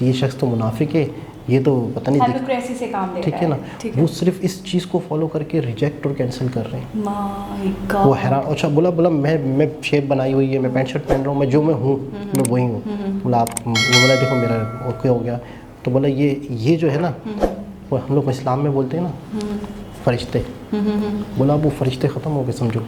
तो ये शख्स तो मुनाफिक है, ये तो पता नहीं हिपोक्रेसी से काम ले ठीक रहा है ना। ठीक वो सिर्फ इस चीज़ को फॉलो करके रिजेक्ट और कैंसिल कर रहे हैं। माय वो गॉड। हैरान। अच्छा बोला मैं शेप बनाई हुई है, मैं पैंट शर्ट पहन रहा हूँ, मैं जो मैं हूँ मैं वही हूँ। बोला आप, वो बोला देखो मेरा ओके हो गया। तो बोला ये जो है ना, वो हम लोग इस्लाम में बोलते हैं ना फरिश्ते। बोला अब वो फरिश्ते ख़त्म हो गए समझो।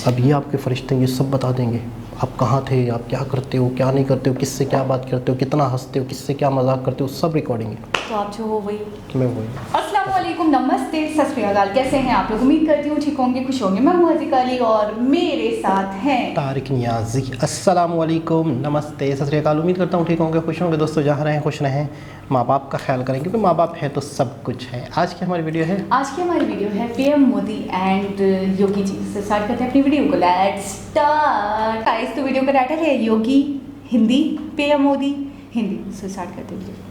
अब ये आपके फरिश्ते ये सब बता देंगे आप कहाँ थे, आप क्या करते हो क्या नहीं करते हो, किससे क्या बात करते हो, कितना हंसते हो, किससे क्या मजाक करते हो, सब रिकॉर्डिंग है। तो आप जो हो वही। मैं वही। अस्सलाम वालेकुम, नमस्ते, सत श्री अकाल। कैसे हैं आप लोग? उम्मीद करती हूँ ठीक होंगे, खुश होंगे। मैं हूँ हज़ीका अली और मेरे साथ हैं तारिक नियाज़ी। अस्सलाम वालेकुम, नमस्ते, सत श्री अकाल। उम्मीद करता हूँ ठीक होंगे, खुश होंगे। दोस्तों जहाँ रहें खुश रहें, माँ बाप का ख्याल करें क्योंकि माँ बाप है तो सब कुछ है। आज की हमारी वीडियो है पीएम मोदी एंड योगी जी से स्टार्ट करते हैं अपनी वीडियो को। Let's start guys. तो वीडियो का टाइटल है योगी हिंदी, पीएम मोदी हिंदी से स्टार्ट करते हैं वीडियो।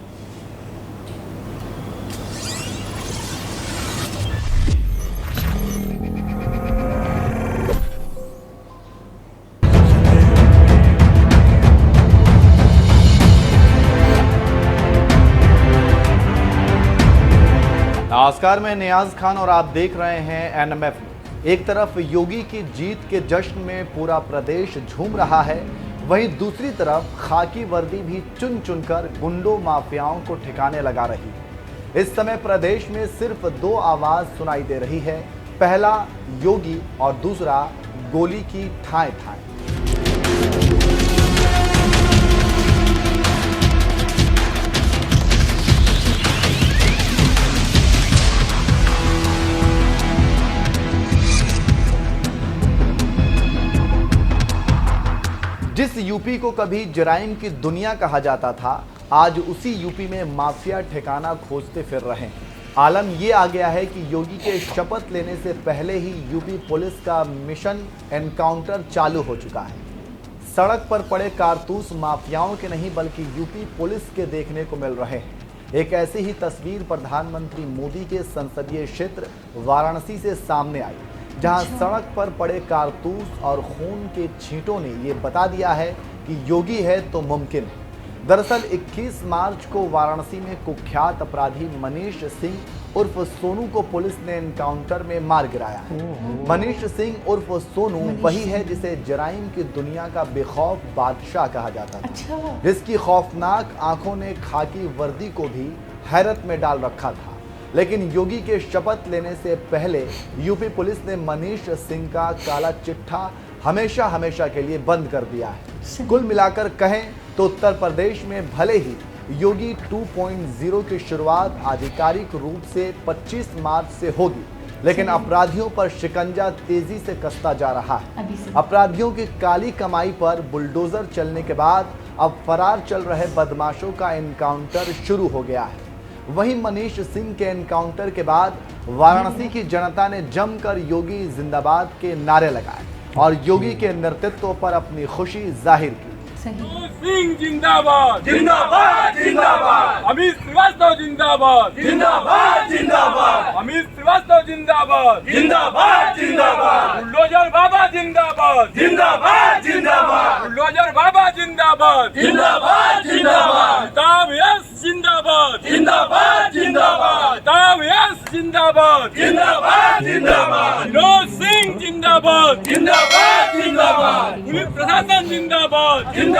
नमस्कार, मैं नियाज खान और आप देख रहे हैं एनएमएफ न्यूज। एक तरफ योगी की जीत के जश्न में पूरा प्रदेश झूम रहा है, वहीं दूसरी तरफ खाकी वर्दी भी चुन चुनकर गुंडों माफियाओं को ठिकाने लगा रही है। इस समय प्रदेश में सिर्फ दो आवाज सुनाई दे रही है, पहला योगी और दूसरा गोली की ठाए ठाए। जिस यूपी को कभी जराइम की दुनिया कहा जाता था, आज उसी यूपी में माफिया ठिकाना खोजते फिर रहे हैं। आलम ये आ गया है कि योगी के शपथ लेने से पहले ही यूपी पुलिस का मिशन एनकाउंटर चालू हो चुका है। सड़क पर पड़े कारतूस माफियाओं के नहीं बल्कि यूपी पुलिस के देखने को मिल रहे हैं। एक ऐसी ही तस्वीर प्रधानमंत्री मोदी के संसदीय क्षेत्र वाराणसी से सामने आई, जहां सड़क पर पड़े कारतूस और खून के छींटों ने ये बता दिया है कि योगी है तो मुमकिन है। दरअसल 21 मार्च को वाराणसी में कुख्यात अपराधी मनीष सिंह उर्फ सोनू को पुलिस ने एनकाउंटर में मार गिराया है। मनीष सिंह उर्फ सोनू वही है जिसे जराइम की दुनिया का बेखौफ बादशाह कहा जाता था, जिसकी खौफनाक आंखों ने खाकी वर्दी को भी हैरत में डाल रखा था। लेकिन योगी के शपथ लेने से पहले यूपी पुलिस ने मनीष सिंह का काला चिट्ठा हमेशा हमेशा के लिए बंद कर दिया है। कुल मिलाकर कहें तो उत्तर प्रदेश में भले ही योगी 2.0 की शुरुआत आधिकारिक रूप से 25 मार्च से होगी, लेकिन अपराधियों पर शिकंजा तेजी से कसता जा रहा है। अपराधियों की काली कमाई पर बुलडोजर चलने के बाद अब फरार चल रहे बदमाशों का एनकाउंटर शुरू हो गया है। वहीं मनीष सिंह के एनकाउंटर के बाद वाराणसी की जनता ने जमकर योगी जिंदाबाद के नारे लगाए और योगी के नेतृत्व पर अपनी खुशी जाहिर की। सिंह जिंदाबाद जिंदाबाद जिंदाबाद, अमित श्रीवास्तव जिंदाबाद जिंदाबाद जिंदाबाद, अमित श्रीवास्तव जिंदाबाद जिंदाबाद जिंदाबाद, बुलडोजर बाबा जिंदाबाद जिंदाबाद जिंदाबाद, बुलडोजर बाबा जिंदाबाद जिंदाबाद जिंदाबाद, ताब यस जिंदाबाद जिंदाबाद जिंदाबाद, ताब यस जिंदाबाद जिंदाबाद जिंदाबाद, विनोद सिंह जिंदाबाद जिंदाबाद जिंदाबाद, पुलिस प्रशासन जिंदाबाद जिंदाबाद।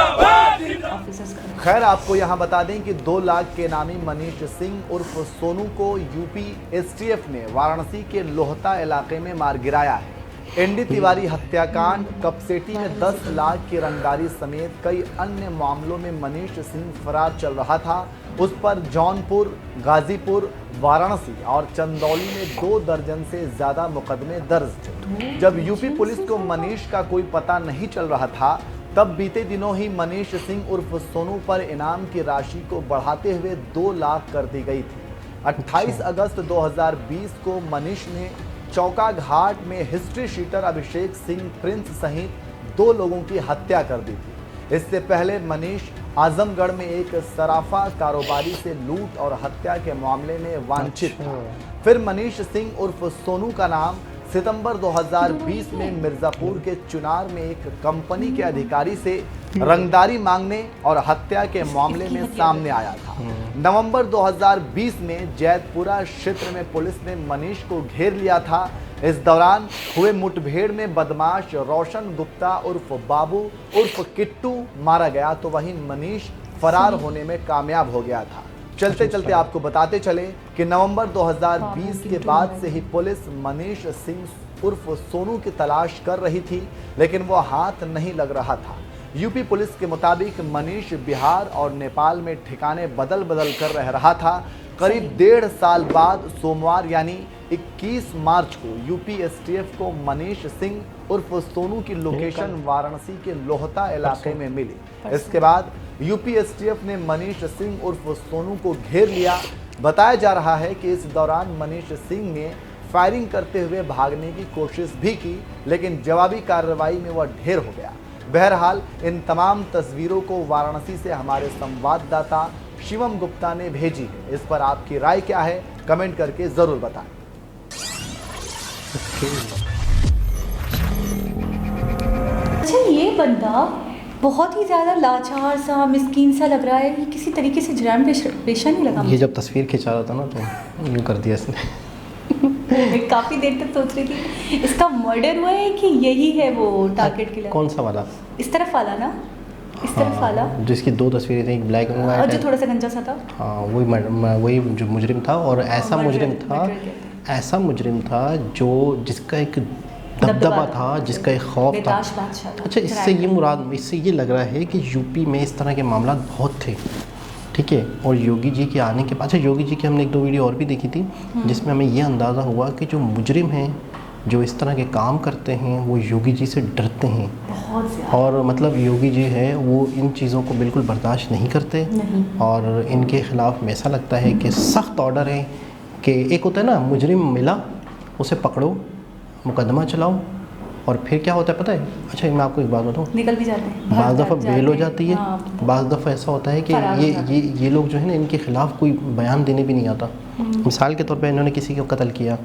खैर, आपको यहां बता दें कि 2 लाख के नामी मनीष सिंह उर्फ सोनू को यूपी एसटीएफ ने वाराणसी के लोहता इलाके में मार गिराया है। एनडी तिवारी हत्याकांड, कपसेटी में 10 लाख की रंगदारी समेत कई अन्य मामलों में मनीष सिंह फरार चल रहा था। उस पर जौनपुर, गाजीपुर, वाराणसी और चंदौली में 2 दर्जन से ज्यादा मुकदमे दर्ज थे। जब यूपी पुलिस को मनीष का कोई पता नहीं चल रहा था, तब बीते दिनों ही मनीष सिंह उर्फ सोनू पर इनाम की राशि को बढ़ाते हुए 2 लाख कर दी गई थी। 28 अगस्त 2020 को मनीष ने चौका घाट में history sheeter Abhishek Singh Prince सहित 2 लोगों की हत्या कर दी थी। इससे पहले मनीष आजमगढ़ में एक सराफा कारोबारी से लूट और हत्या के मामले में वांछित था। फिर मनीष सिंह उर्फ सोनू का नाम सितंबर 2020 में मिर्जापुर के चुनार में एक कंपनी के अधिकारी से रंगदारी मांगने और हत्या के मामले में सामने आया था। नवंबर 2020 में जैतपुरा क्षेत्र में पुलिस ने मनीष को घेर लिया था। इस दौरान हुए मुठभेड़ में बदमाश रोशन गुप्ता उर्फ बाबू उर्फ किट्टू मारा गया, तो वहीं मनीष फरार होने में कामयाब हो गया था। चलते चलते आपको बताते चले कि नवंबर 2020 के बाद से ही पुलिस मनीष सिंह उर्फ सोनू की तलाश कर रही थी, लेकिन वो हाथ नहीं लग रहा था। यूपी पुलिस के मुताबिक मनीष बिहार और नेपाल में ठिकाने बदल बदल कर रह रहा था। करीब 1.5 साल बाद सोमवार यानी 21 मार्च को यूपी एसटीएफ को मनीष सिंह उर्फ सोनू की लोकेशन वाराणसी के लोहता इलाके में मिली। इसके बाद यूपी एसटीएफ ने मनीष सिंह उर्फ सोनू को घेर लिया। बताया जा रहा है कि इस दौरान मनीष सिंह ने फायरिंग करते हुए भागने की कोशिश भी की, लेकिन जवाबी कार्रवाई में वह ढेर हो गया। बहरहाल इन तमाम तस्वीरों को वाराणसी से हमारे संवाददाता शिवम गुप्ता ने भेजी है। इस पर आपकी राय क्या है, कमेंट करके जरूर बताएं। अच्छा, ये बंदा बहुत ही ज़्यादा लाचार सा, मिस्कीन सा लग रहा है। ये किसी तरीके से जुर्म पेशा नहीं लगा। ये जब तस्वीर खिंचा रहा था ना तो यूँ कर दिया इसने। मैं काफ़ी देर तक सोच रही थी इसका मर्डर हुआ है कि यही है वो टारगेट किलर। कौन सा वाला? इस तरफ वाला ना, इस तरफ वाला जिसकी 2 तस्वीरें थी, एक ब्लैक एंड और व्हाइट जो थोड़ा सा गंजा सा था। हाँ, वही जो मुजरिम था। और ऐसा मुजरिम था जो जिसका एक दबदबा था, जिसका एक खौफ था। अच्छा, इससे ये लग रहा है कि यूपी में इस तरह के मामला बहुत थे, ठीक है। और योगी जी के आने के बाद, अच्छा योगी जी की हमने 1-2 वीडियो और भी देखी थी जिसमें हमें ये अंदाज़ा हुआ कि जो मुजरिम हैं, जो इस तरह के काम करते हैं, वो योगी जी से डरते हैं बहुत ज़्यादा। और मतलब योगी जी है वो इन चीज़ों को बिल्कुल बर्दाश्त नहीं करते और इनके ख़िलाफ़ में ऐसा लगता है कि सख्त ऑर्डर है कि एक होता है ना, मुजरिम मिला उसे पकड़ो, मुकदमा चलाओ, और फिर क्या होता है पता है? अच्छा, मैं आपको एक बात बताऊँ, निकल भी जाते हैं, बाज़ दफ़ा बेल हो जाती है। हाँ, बाज़ दफ़ा ऐसा होता है कि ये लोग जो है ना, इनके ख़िलाफ़ कोई बयान देने भी नहीं आता। मिसाल के तौर पे इन्होंने किसी को कत्ल किया,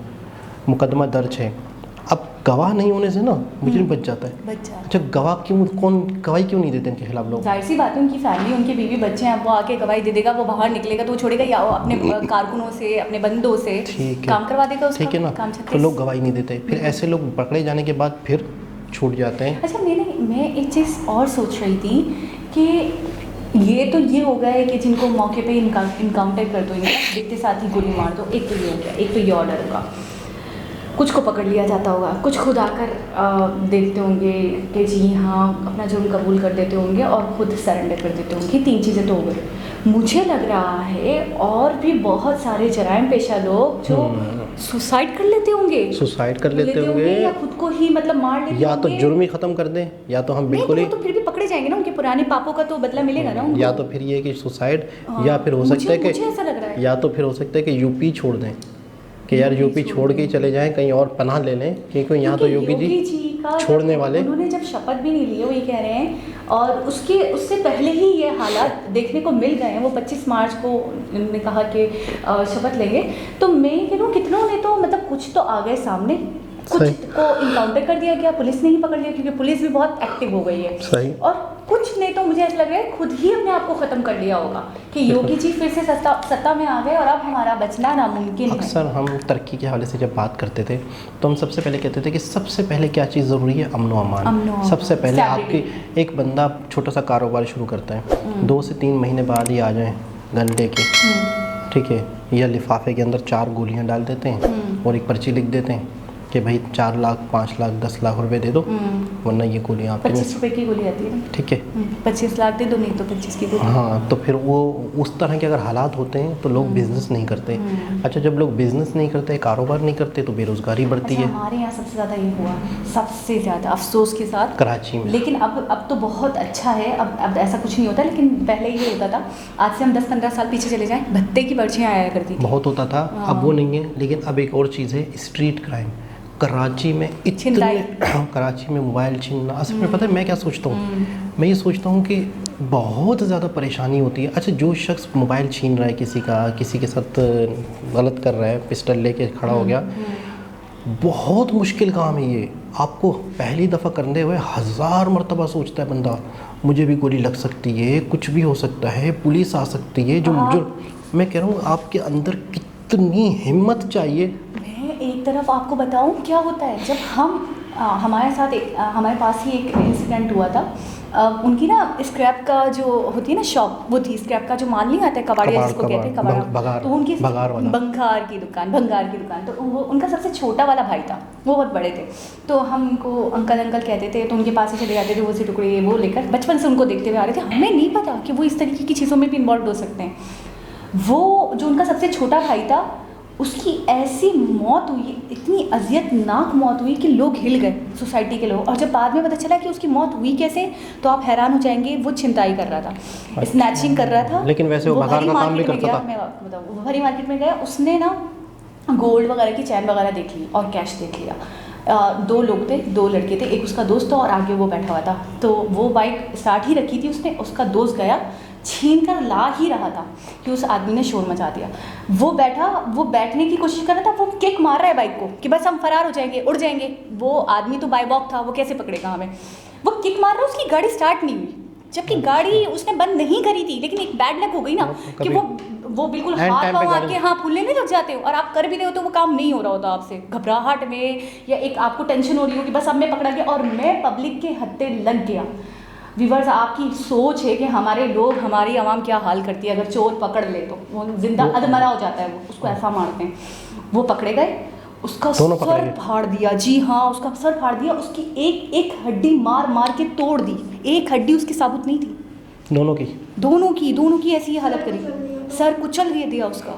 मुकदमा दर्ज है, अब गवाह नहीं होने से ना मुजरिम बच जाता है। अच्छा, गवाही क्यों नहीं देते इनके खिलाफ लोग? जाहिर सी बात है, उनकी फैमिली, उनके बीवी बच्चे हैं, वो आके गवाही दे देगा, वो बाहर निकलेगा तो वो छोड़ेगा या वो अपने कारकुनों से, अपने बंदों से काम करवा देगा उसका, ठीक है ना। तो लोग गवाही नहीं देते, फिर ऐसे लोग पकड़े जाने के बाद फिर छूट जाते हैं। अच्छा, मैं एक चीज़ और सोच रही थी कि ये हो गया है कि जिनको मौके पे इनकाउंटर कर दो, इनका दिखते साथ ही गोली मार दो, एक तो ये हो गया, एक तो ये ऑर्डर होगा, कुछ को पकड़ लिया जाता होगा, कुछ खुद आकर देखते होंगे कि जी हाँ अपना जुर्म कबूल कर देते होंगे और खुद सरेंडर कर देते होंगे। 3 चीज़ें तो हो गई। मुझे लग रहा है और भी बहुत सारे जराइम पेशा लोग जो सुसाइड कर लेते होंगे या खुद को ही मतलब मार लेते होंगे, या तो जुर्म ही खत्म कर दें, या तो हम बिल्कुल ही तो फिर भी पकड़े जाएंगे ना, उनके पुराने पापों का तो बदला मिलेगा ना उनको। या तो फिर ये कि सुसाइड, या फिर हो सकता है कि मुझे ऐसा लग रहा है, या तो फिर हो सकता है कि यूपी छोड़ दें, कि यार यूपी छोड़ के चले जाएं, कहीं और पनाह ले लें, क्योंकि यहाँ तो योगी जी छोड़ने वाले। उन्होंने जब शपथ भी नहीं ली है, वो ये कह रहे हैं, और उससे पहले ही ये हालात देखने को मिल गए हैं। वो 25 मार्च को उन्होंने कहा कि शपथ लेंगे, तो मैं कह रहा हूँ कितनों ने तो मतलब कुछ तो आ गए सामने, कुछ को इनकाउंटर कर दिया गया, पुलिस ने ही पकड़ लिया क्योंकि पुलिस भी बहुत एक्टिव हो गई है। सही। और कुछ ने तो मुझे ऐसा लग रहा है खुद ही अपने आप को ख़त्म कर लिया होगा कि योगी जी फिर से सत्ता में आ गए और अब हमारा बचना नामुमकिन है। अक्सर हम तरक्की के हवाले से जब बात करते थे तो हम सबसे पहले कहते थे कि सबसे पहले क्या चीज़ ज़रूरी है? अमन व अमान। सबसे पहले आपकी एक बंदा छोटा सा कारोबार शुरू करता है, 2 से 3 महीने बाद ही आ जाए गन लेके, ठीक है, या लिफाफे के अंदर 4 गोलियां डाल देते हैं और एक पर्ची लिख देते हैं कि भाई 4 लाख 5 लाख 10 लाख रुपए दे दो, वरना ये गोलियां आपके 25 रुपए की गोली आती है ना, ठीक है, 25 लाख दे दो, नहीं तो 25 की गोली। हाँ, तो फिर वो उस तरह के अगर हालात होते हैं तो लोग बिजनेस नहीं करते। अच्छा, जब लोग बिजनेस नहीं करते, कारोबार नहीं करते, तो बेरोजगारी बढ़ती है। हमारे यहाँ सबसे ज़्यादा ये हुआ, सबसे ज़्यादा अफसोस के साथ कराची में। लेकिन अब तो बहुत अच्छा है, अब ऐसा कुछ नहीं होता, लेकिन पहले ये होता था। आज से हम 10-15 साल पीछे चले जाएं, भत्ते की पर्चियाँ आया करती थी, बहुत होता था। अब वो नहीं है। लेकिन अब एक और चीज़ है, स्ट्रीट क्राइम। कराची में इतने कराची में मोबाइल छीनना, असल में पता है मैं क्या सोचता हूँ? मैं ये सोचता हूँ कि बहुत ज़्यादा परेशानी होती है। अच्छा, जो शख्स मोबाइल छीन रहा है किसी के साथ गलत कर रहा है, पिस्टल लेके खड़ा हो गया, बहुत मुश्किल काम है ये। आपको पहली दफ़ा करने हुए 1000 मरतबा सोचता है बंदा, मुझे भी गोली लग सकती है, कुछ भी हो सकता है, पुलिस आ सकती है। जो मैं कह रहा हूँ आपके अंदर कितनी हिम्मत चाहिए। मैं एक तरफ आपको बताऊं क्या होता है, जब हम हमारे साथ हमारे पास ही एक इंसिडेंट हुआ था। उनकी ना स्क्रैप का जो होती है ना शॉप, वो थी स्क्रैप का जो माल नहीं आता है, कबाड़िया जिसको कहते हैं, कबाड़, तो उनकी भंगार की दुकान। तो वो उनका सबसे छोटा वाला भाई था, वो बहुत बड़े थे, तो हम उनको अंकल कहते थे, तो उनके पास ही चले जाते थे, वो से टुकड़े वो लेकर। बचपन से उनको देखते हुए आ रहे थे, हमें नहीं पता कि वो इस तरीके की चीज़ों में भी इन्वॉल्व हो सकते हैं। वो जो उनका सबसे छोटा भाई था, उसकी ऐसी मौत हुई, इतनी अजियतनाक मौत हुई कि लोग हिल गए, सोसाइटी के लोग। और जब बाद में पता चला कि उसकी मौत हुई कैसे, तो आप हैरान हो जाएंगे। वो छिनताई कर रहा था, स्नैचिंग कर रहा था। लेकिन वैसे वो भगार का काम भी करता था। मैं आपको बताऊँ, वो भरी मार्केट में गया, उसने ना गोल्ड वगैरह की चैन वगैरह देख ली और कैश देख लिया। 2 लोग थे, 2 लड़के थे, एक उसका दोस्त था और आगे वो बैठा हुआ था। तो वो बाइक स्टार्ट ही रखी थी उसने, उसका दोस्त गया, छीन कर ला ही रहा था कि उस आदमी ने शोर मचा दिया। वो बैठा, वो बैठने की कोशिश कर रहा था, वो किक मार रहा है बाइक को कि बस हम फरार हो जाएंगे, उड़ जाएंगे। वो आदमी तो बाय वॉक था, वो कैसे पकड़ेगा हमें। वो किक मार रहा है, उसकी गाड़ी स्टार्ट नहीं हुई, जबकि गाड़ी उसने बंद नहीं करी थी। लेकिन एक बैड लक हो गई ना कि वो बिल्कुल हाथ पाँव आपके हाँ फूलने नहीं लग जाते हो, और आप कर भी रहे हो तो वो काम नहीं हो रहा होता आपसे, घबराहट में, या एक आपको टेंशन हो रही हो कि बस अब मैं पकड़ा गया और मैं पब्लिक के हत्थे लग गया। व्यूअर्स, आपकी सोच है कि हमारे लोग, हमारी आवाम क्या हाल करती है। अगर चोर पकड़ ले तो वो जिंदा अधमरा हो जाता है, वो उसको ऐसा मारते हैं। वो पकड़े गए, उसका सर फाड़ दिया। जी हाँ, उसका सर फाड़ दिया, उसकी एक हड्डी मार के तोड़ दी। एक हड्डी उसकी साबुत नहीं थी, दोनों की ऐसी हालत करी, सर कुचल दिया उसका।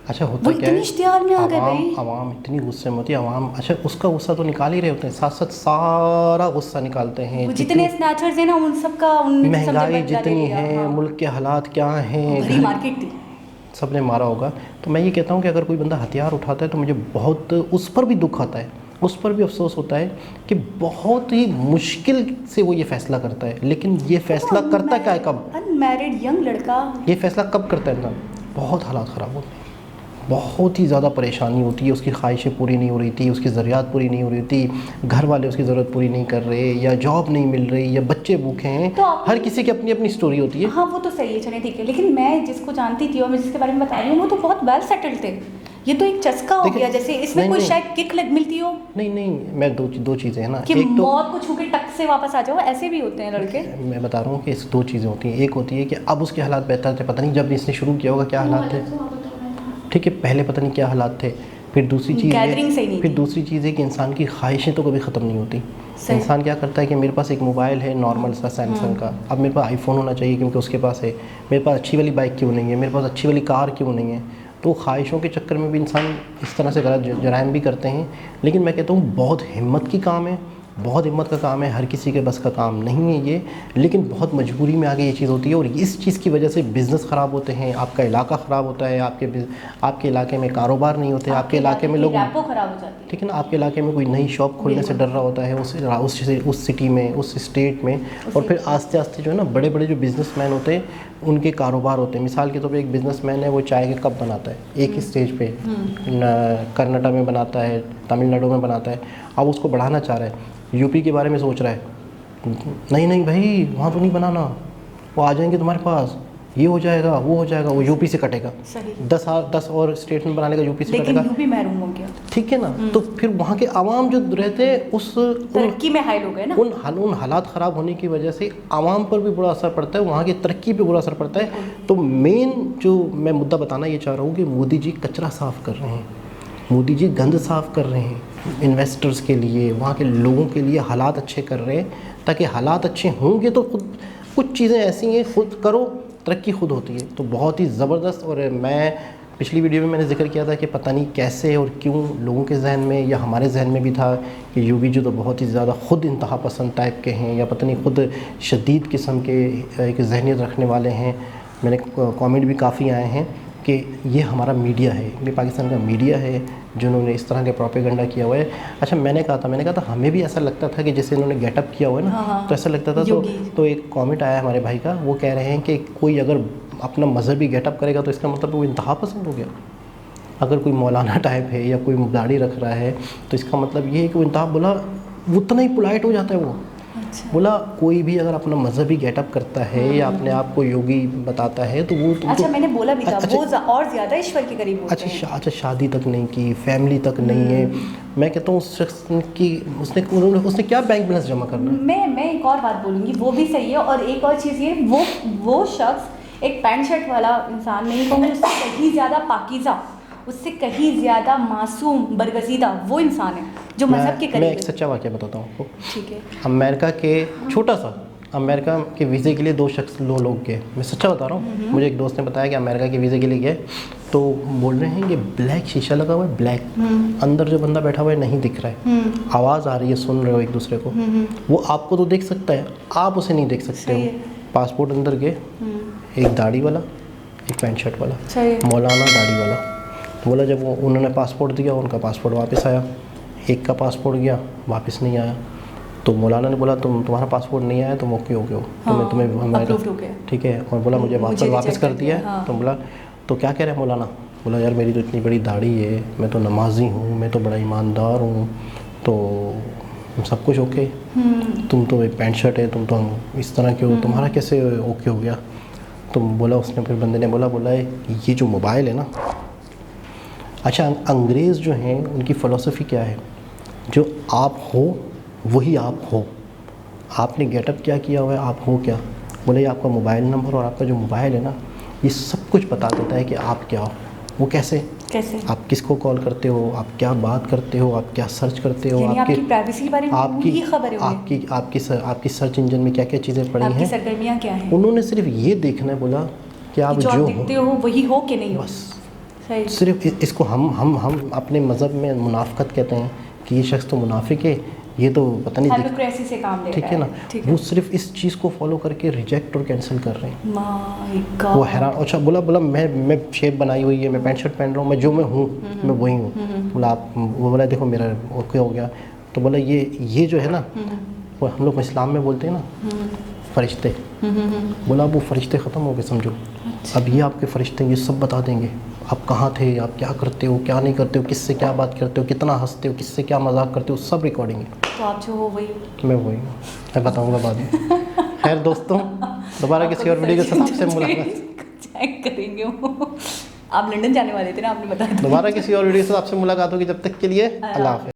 अच्छा, होता क्या है, इश्तिहार में आ गए भाई, आवाम इतनी गुस्से में होती है। आवाम अच्छा उसका गुस्सा तो निकाल ही रहे होते हैं, साथ साथ सारा गुस्सा निकालते हैं। जितने स्नैचर्स हैं ना, उन सब का महंगाई जितनी है, हाँ। मुल्क के हालात क्या हैं, भरी मार्केट थी, सबने मारा होगा। तो मैं ये कहता हूँ कि अगर कोई बंदा हथियार उठाता है तो मुझे बहुत उस पर भी दुख आता है, उस पर भी अफसोस होता है कि बहुत ही मुश्किल से वो ये फैसला करता है। लेकिन ये फैसला करता क्या है, कब? अनमैरिड यंग लड़का ये फैसला कब करता है ना? बहुत हालात ख़राब होते हैं, बहुत ही ज़्यादा परेशानी होती है, उसकी ख्वाहिशें पूरी नहीं हो रही थी, उसकी ज़रूरियात पूरी नहीं हो रही थी, घर वाले उसकी ज़रूरत पूरी नहीं कर रहे, या जॉब नहीं मिल रही, या बच्चे भूखे हैं। तो हर किसी की अपनी अपनी स्टोरी होती है। हाँ, वो तो सही है, चलिए ठीक है। लेकिन मैं जिसको जानती थी और मैं जिसके बारे में बता रही हूँ, वो तो बहुत वेल सेटल्ड थे। ये तो एक चस्का हो गया, जैसे इसमें कोई शायद किक लग मिलती हो। नहीं, मैं दो चीज़ें हैं ना, कि एक मौत को छू के टक से वापस आ जाओ, ऐसे भी होते हैं लड़के। मैं बता रहा हूँ कि इस 2 चीज़ें होती हैं। एक होती है कि अब उसके हालात बेहतर थे, पता नहीं जब इसने शुरू किया होगा क्या हालात थे, ठीक है, पहले पता नहीं क्या हालात थे। फिर दूसरी चीज़ है कि इंसान की ख्वाहिशें तो कभी ख़त्म नहीं होती। इंसान क्या करता है कि मेरे पास एक मोबाइल है नॉर्मल सा सैमसंग का, अब मेरे पास आईफोन होना चाहिए क्योंकि उसके पास है। मेरे पास अच्छी वाली बाइक क्यों नहीं है, मेरे पास अच्छी वाली कार क्यों नहीं है। तो ख्वाहिशों के चक्कर में भी इंसान इस तरह से गलत जराइम भी करते हैं। लेकिन मैं कहता हूँ बहुत हिम्मत की काम है, बहुत हिम्मत का काम है, हर किसी के बस का काम नहीं है ये। लेकिन बहुत मजबूरी में आगे ये चीज़ होती है, और इस चीज़ की वजह से बिज़नेस ख़राब होते हैं, आपका इलाका ख़राब होता है, आपके इलाके में कारोबार नहीं होते, आपके इलाके में लोग ख़राब हो जाते हैं, ठीक है ना, आपके इलाके में कोई नई शॉप खोलने से डर रहा होता है उस सिटी में, उस स्टेट में। और फिर आस्ते आस्ते जो है ना, बड़े बड़े जो बिज़नेसमैन होते हैं उनके कारोबार होते हैं। मिसाल के तौर पर एक बिज़नेसमैन है, वो चाय के कप बनाता है एक ही स्टेज पे, कर्नाटक में बनाता है, तमिलनाडु में बनाता है। अब उसको बढ़ाना चाह रहा है, यूपी के बारे में सोच रहा है, नहीं भाई वहाँ तो नहीं बनाना, वो आ जाएंगे तुम्हारे पास, ये हो जाएगा, वो हो जाएगा, वो यूपी से कटेगा। 10 और स्टेट में बना लेगा, यूपी से कटेगा, यूपी महरूम हो गया, ठीक है ना। तो फिर वहाँ के आवाम जो रहते हैं उस तरक्की में हाइल हो गए ना, उन हालात ख़राब होने की वजह से आवाम पर भी बुरा असर पड़ता है, वहाँ की तरक्की पे बुरा असर पड़ता है। तो मेन जो मैं मुद्दा बताना ये चाह रहा हूँ कि मोदी जी कचरा साफ़ कर रहे हैं, मोदी जी गंद साफ़ कर रहे हैं, इन्वेस्टर्स के लिए, वहाँ के लोगों के लिए हालात अच्छे कर रहे हैं, ताकि हालात अच्छे होंगे तो खुद कुछ चीज़ें ऐसी हैं, खुद करो तरक्की खुद होती है। तो बहुत ही ज़बरदस्त। और मैं पिछली वीडियो में मैंने जिक्र किया था कि पता नहीं कैसे और क्यों लोगों के जहन में या हमारे जहन में भी था कि योगी जी तो बहुत ही ज़्यादा ख़ुद इंतहा पसंद टाइप के हैं, या पता नहीं खुद शदीद किस्म के एक जहनीत रखने वाले हैं। मैंने कमेंट भी काफ़ी आए हैं कि ये हमारा मीडिया है, ये पाकिस्तान का मीडिया है जिन्होंने इस तरह के प्रोपेगेंडा किया हुआ है। अच्छा, मैंने कहा था हमें भी ऐसा लगता था कि जैसे इन्होंने गेटअप किया हुआ है ना, तो ऐसा लगता था। तो एक कमेंट आया हमारे भाई का, वो कह रहे हैं कि कोई अगर अपना मजहबी गेटअप करेगा तो इसका मतलब वो इंतहा पसंद हो गया। अगर कोई मौलाना टाइप है या कोई दाढ़ी रख रहा है तो इसका मतलब ये है कि वो इंतहा बोला उतना ही पोलाइट हो जाता है वो। अच्छा बोला कोई भी अगर अपना मजहबी गेटअप करता है या अपने आप को योगी बताता है तो वो अच्छा मैंने बोला भी था अच्छा, वो और ज़्यादा ईश्वर के करीब होते हैं। अच्छा शादी तक नहीं की, फैमिली तक नहीं है। मैं कहता हूँ उस शख्स की उसने क्या बैंक बैलेंस जमा करना है? मैं एक और बात बोलूँगी, वो भी सही है। और एक और चीज़ ये, वो शख्स एक पैंट शर्ट वाला इंसान नहीं कहूँगी, उससे कहीं ज़्यादा पाकीज़ा, उससे कहीं ज़्यादा मासूम बरगज़ीदा वो इंसान है जो मज़हब के मैं करीब एक है। सच्चा वाक़या बताता हूँ आपको। ठीक है। अमेरिका के छोटा सा अमेरिका के वीज़े के लिए दो लोग गए। मैं सच्चा बता रहा हूँ, मुझे एक दोस्त ने बताया कि अमेरिका के वीज़े के लिए गए तो बोल रहे हैं कि ब्लैक शीशा लगा हुआ है, ब्लैक, अंदर जो बंदा बैठा हुआ है नहीं दिख रहा है, आवाज़ आ रही है, सुन रहे हो एक दूसरे को। वो आपको तो देख सकता है, आप उसे नहीं देख सकते हो। पासपोर्ट अंदर गए, एक दाढ़ी वाला, एक पैंट शर्ट वाला, मौलाना दाढ़ी वाला। बोला जब वो उन्होंने पासपोर्ट दिया, उनका पासपोर्ट वापस आया, एक का पासपोर्ट गया वापस नहीं आया। तो मौलाना ने बोला तुम्हारा पासपोर्ट नहीं आया, तुम ओके हो गए हो, तुम्हें हमारे ठीक है। और बोला मुझे वापस कर दिया है। तो बोला तो क्या कह रहे हैं मौलाना? बोला यार मेरी तो इतनी बड़ी दाढ़ी है, मैं तो नमाजी हूँ, मैं तो बड़ा ईमानदार हूँ, तो सब कुछ ओके, तुम तो एक पैंट शर्ट है, तुम तो इस तरह के हो, तुम्हारा कैसे ओके हो गया? तो बोला उसने, फिर बंदे ने बोला ये जो मोबाइल है ना, अच्छा अंग्रेज़ जो हैं उनकी फ़िलॉसफी क्या है, जो आप हो वही आप हो, आपने गेटअप क्या किया हुआ है, आप हो क्या। बोले ये आपका मोबाइल नंबर और आपका जो मोबाइल है ना, ये सब कुछ बता देता है कि आप क्या हो। वो कैसे आप किसको कॉल करते हो, आप क्या बात करते हो, आप क्या सर्च करते हो, आपकी प्राइवेसी के बारे में पूरी खबर है उन्हें। आपकी सर्च इंजन में क्या क्या चीज़ें पड़ी हैं, सरगर्मियाँ क्या हैं, उन्होंने सिर्फ ये देखना है। बोला कि आप जो दिखते हो वही हो कि नहीं हो। बस सिर्फ इसको हम अपने मज़हब में मुनाफ़िकत कहते हैं कि ये शख्स तो मुनाफिक है, ये तो पता नहीं हाइपोक्रेसी से काम ले ठीक रहा है ना। वो सिर्फ इस चीज़ को फॉलो करके रिजेक्ट और कैंसिल कर रहे हैं। My God. वो हैरान। अच्छा बोला मैं शेप बनाई हुई है, मैं पैंट शर्ट पहन रहा हूँ, मैं जो मैं हूँ मैं वही हूँ। बोला आप, वो बोला देखो मेरा ओके हो गया। तो बोला ये जो है ना, वो हम लोग इस्लाम में बोलते हैं ना फरिश्ते। बोला वो फरिश्ते ख़त्म हो गए समझो। अब ये आपके फरिश्ते ये सब बता देंगे आप कहाँ थे, आप क्या करते हो, क्या नहीं करते हो, किससे क्या बात करते हो, कितना हंसते हो, किससे क्या मजाक करते हो, सब रिकॉर्डिंग है। तो आप जो हो वही, मैं वही हूँ, मैं बताऊँगा बाद में। खैर दोस्तों, दोबारा किसी और वीडियो के साथ आपसे मुलाकात चेक करेंगे। वो आप लंदन जाने वाले थे ना, आपने बताया। दोबारा किसी और वीडियो के साथ आपसे मुलाकात होगी। जब तक के लिए अल्लाह हाफ़िज़।